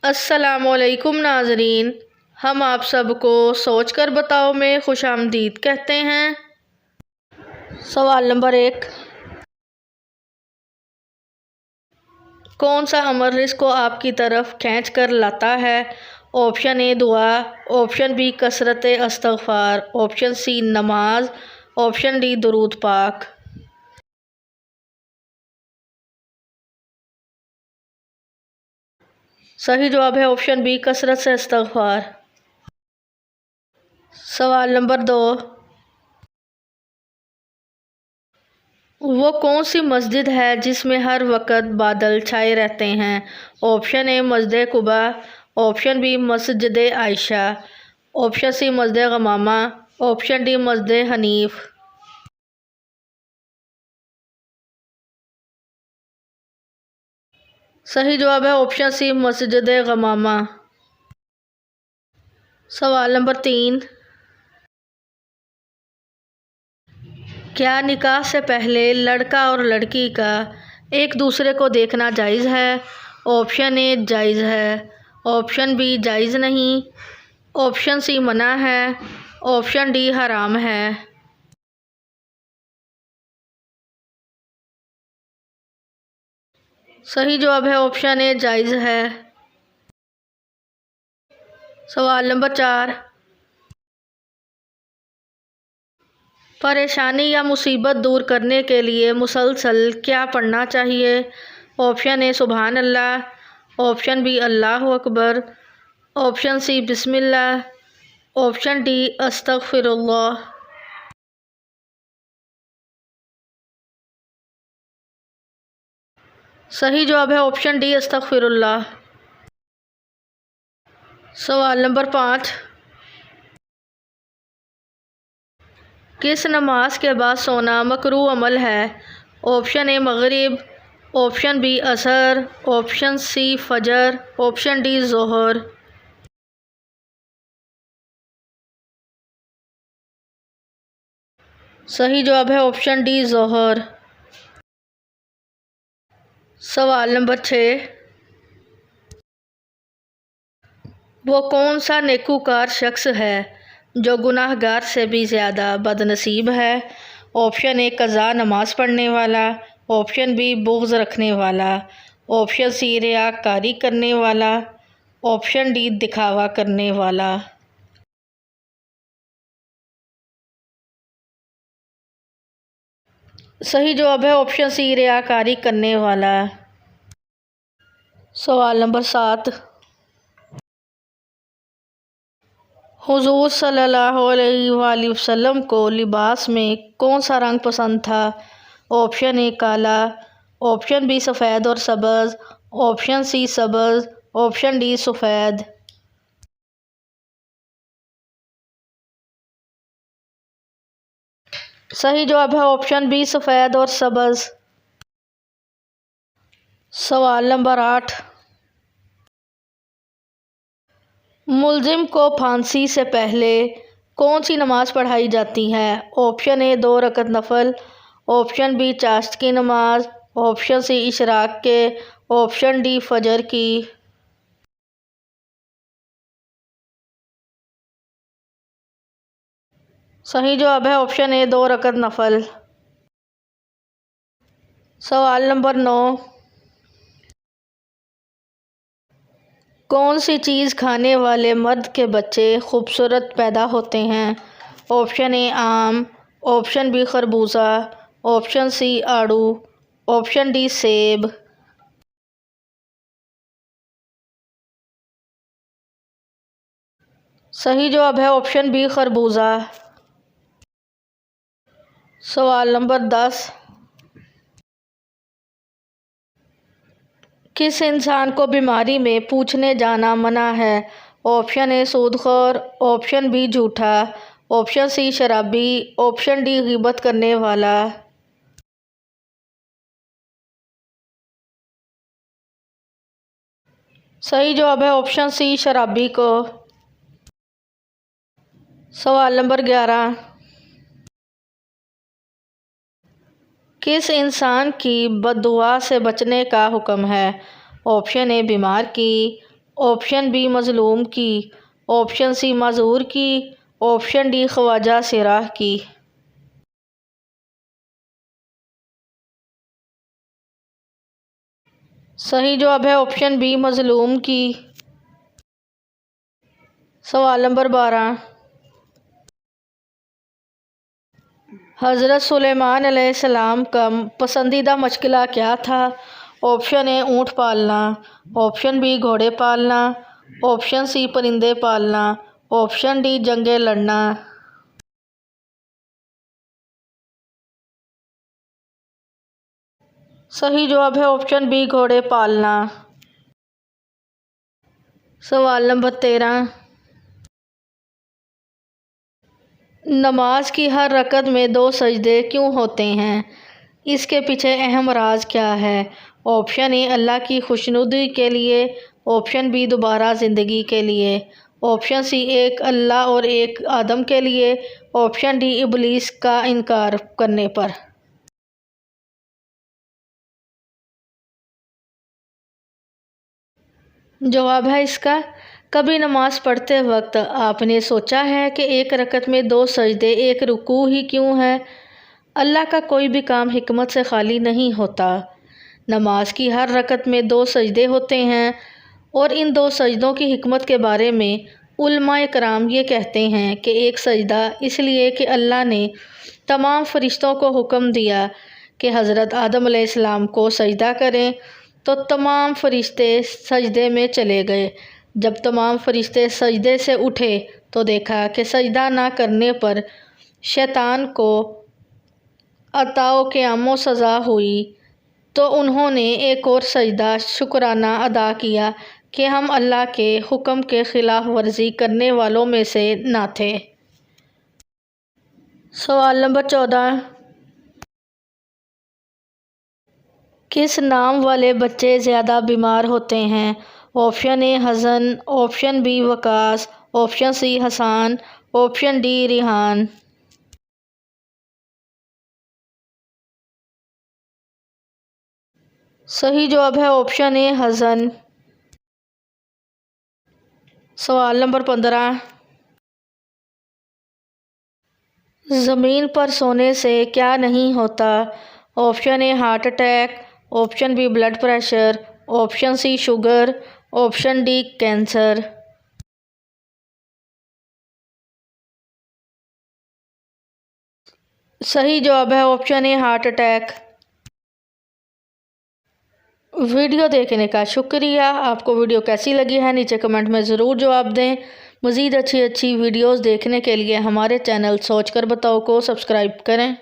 अस्सलामुअलैकुम नाज़रीन, हम आप सबको सोच कर बताओ में खुशामदीद कहते हैं। सवाल नंबर 1, कौन सा अमल रिज़्क़ को आपकी तरफ खींच कर लाता है? ऑप्शन ए दुआ, ऑप्शन बी कसरत इस्तग़फ़ार, ऑप्शन सी नमाज, ऑप्शन डी दुरूद पाक। सही जवाब है ऑप्शन बी कसरत से इस्तग़फ़ार। सवाल नंबर 2, वो कौन सी मस्जिद है जिसमें हर वक्त बादल छाए रहते हैं? ऑप्शन ए मस्जिद कुबा, ऑप्शन बी मस्जिद आयशा, ऑप्शन सी मस्जिद गमामा, ऑप्शन डी मस्जिद हनीफ। सही जवाब है ऑप्शन सी मस्जिद गमामा। सवाल नंबर 3, क्या निकाह से पहले लड़का और लड़की का एक दूसरे को देखना जायज़ है? ऑप्शन ए जायज़ है, ऑप्शन बी जायज़ नहीं, ऑप्शन सी मना है, ऑप्शन डी हराम है। सही जवाब है ऑप्शन ए जायज़ है। सवाल नंबर 4, परेशानी या मुसीबत दूर करने के लिए मुसलसल क्या पढ़ना चाहिए? ऑप्शन ए सुबहान अल्लाह, ऑप्शन बी अल्लाहु अकबर, ऑप्शन सी बिस्मिल्लाह, ऑप्शन डी अस्तगफिरुल्लाह। सही जवाब है ऑप्शन डी अस्तगफिरुल्लाह। सवाल नंबर 5, किस नमाज के बाद सोना मकरूह अमल है? ऑप्शन ए मगरिब, ऑप्शन बी असर, ऑप्शन सी फजर, ऑप्शन डी ज़ोहर। सही जवाब है ऑप्शन डी ज़ोहर। सवाल नंबर 6, वो कौन सा नेकूकार शख्स है जो गुनाहगार से भी ज़्यादा बदनसीब है? ऑप्शन ए कज़ा नमाज पढ़ने वाला, ऑप्शन बी बुग़्ज़ रखने वाला, ऑप्शन सी रियाकारी करने वाला, ऑप्शन डी दिखावा करने वाला। सही जवाब है ऑप्शन सी रियाकारी करने वाला। सवाल नंबर 7, हुज़ूर सल्लल्लाहु अलैहि वसल्लम को लिबास में कौन सा रंग पसंद था? ऑप्शन ए काला, ऑप्शन बी सफ़ेद और सब्ज़, ऑप्शन सी सब्ज़, ऑप्शन डी सफ़ेद। सही जवाब है ऑप्शन बी सफ़ेद और सब्ज़। सवाल नंबर 8, मुल्ज़िम को फांसी से पहले कौन सी नमाज पढ़ाई जाती है? ऑप्शन ए 2 रकत नफल, ऑप्शन बी चाश्त की नमाज, ऑप्शन सी इशराक के, ऑप्शन डी फजर की। सही जवाब है ऑप्शन ए 2 रकत नफल। सवाल नंबर 9, कौन सी चीज़ खाने वाले मर्द के बच्चे खूबसूरत पैदा होते हैं? ऑप्शन ए आम, ऑप्शन बी खरबूजा, ऑप्शन सी आड़ू, ऑप्शन डी सेब। सही जवाब है ऑप्शन बी खरबूजा। सवाल नंबर 10, किस इंसान को बीमारी में पूछने जाना मना है? ऑप्शन ए सूदखोर, ऑप्शन बी झूठा, ऑप्शन सी शराबी, ऑप्शन डी गिबत करने वाला। सही जवाब है ऑप्शन सी शराबी को। सवाल नंबर 11, किस इंसान की बद्दुआ से बचने का हुक्म है? ऑप्शन ए बीमार की, ऑप्शन बी मज़लूम की, ऑप्शन सी माजूर की, ऑप्शन डी ख्वाजा सिराह की। सही जवाब है ऑप्शन बी मज़लूम की। सवाल नंबर 12, हज़रत सुलेमान अलैहिस्सलाम का पसंदीदा मशगला क्या था? ऑप्शन ए ऊँट पालना, ऑप्शन बी घोड़े पालना, ऑप्शन सी परिंदे पालना, ऑप्शन डी जंगें लड़ना। सही जवाब है ऑप्शन बी घोड़े पालना। सवाल नंबर 13, नमाज की हर रकत में 2 सजदे क्यों होते हैं? इसके पीछे अहम राज क्या है? ऑप्शन ए अल्लाह की खुशनुदी के लिए, ऑप्शन बी दोबारा ज़िंदगी के लिए, ऑप्शन सी एक अल्लाह और एक आदम के लिए, ऑप्शन डी इब्लीस का इनकार करने पर। जवाब है इसका, कभी नमाज पढ़ते वक्त आपने सोचा है कि एक रकत में 2 सजदे एक रुकू ही क्यों है? अल्लाह का कोई भी काम हिकमत से खाली नहीं होता। नमाज की हर रकत में 2 सजदे होते हैं और इन 2 सजदों की हिकमत के बारे में उलमाए कराम ये कहते हैं कि एक सजदा इसलिए कि अल्लाह ने तमाम फरिश्तों को हुक्म दिया कि हज़रत आदम अलैहिस्सलाम को सजदा करें, तो तमाम फरिश्ते सजदे में चले गए। जब तमाम फरिश्ते सजदे से उठे तो देखा कि सजदा ना करने पर शैतान को अताओ क़यामो सज़ा हुई, तो उन्होंने एक और सजदा शुक्राना अदा किया कि हम अल्लाह के हुक्म के ख़िलाफ़ वर्जी करने वालों में से ना थे। सवाल नंबर 14, किस नाम वाले बच्चे ज़्यादा बीमार होते हैं? Option A Hasan, option B Waqas, option C Hasan, option D Rihan. सही जवाब है ऑप्शन ए हसन। सवाल नंबर 15, ज़मीन पर सोने से क्या नहीं होता? Option A heart attack, option B blood pressure, option C sugar, option D cancer. सही जवाब है option A heart attack. Video देखने का शुक्रिया। आपको वीडियो कैसी लगी है नीचे कमेंट में ज़रूर जवाब दें। मज़ीद अच्छी वीडियोस देखने के लिए हमारे चैनल सोच कर बताओ को सब्सक्राइब करें।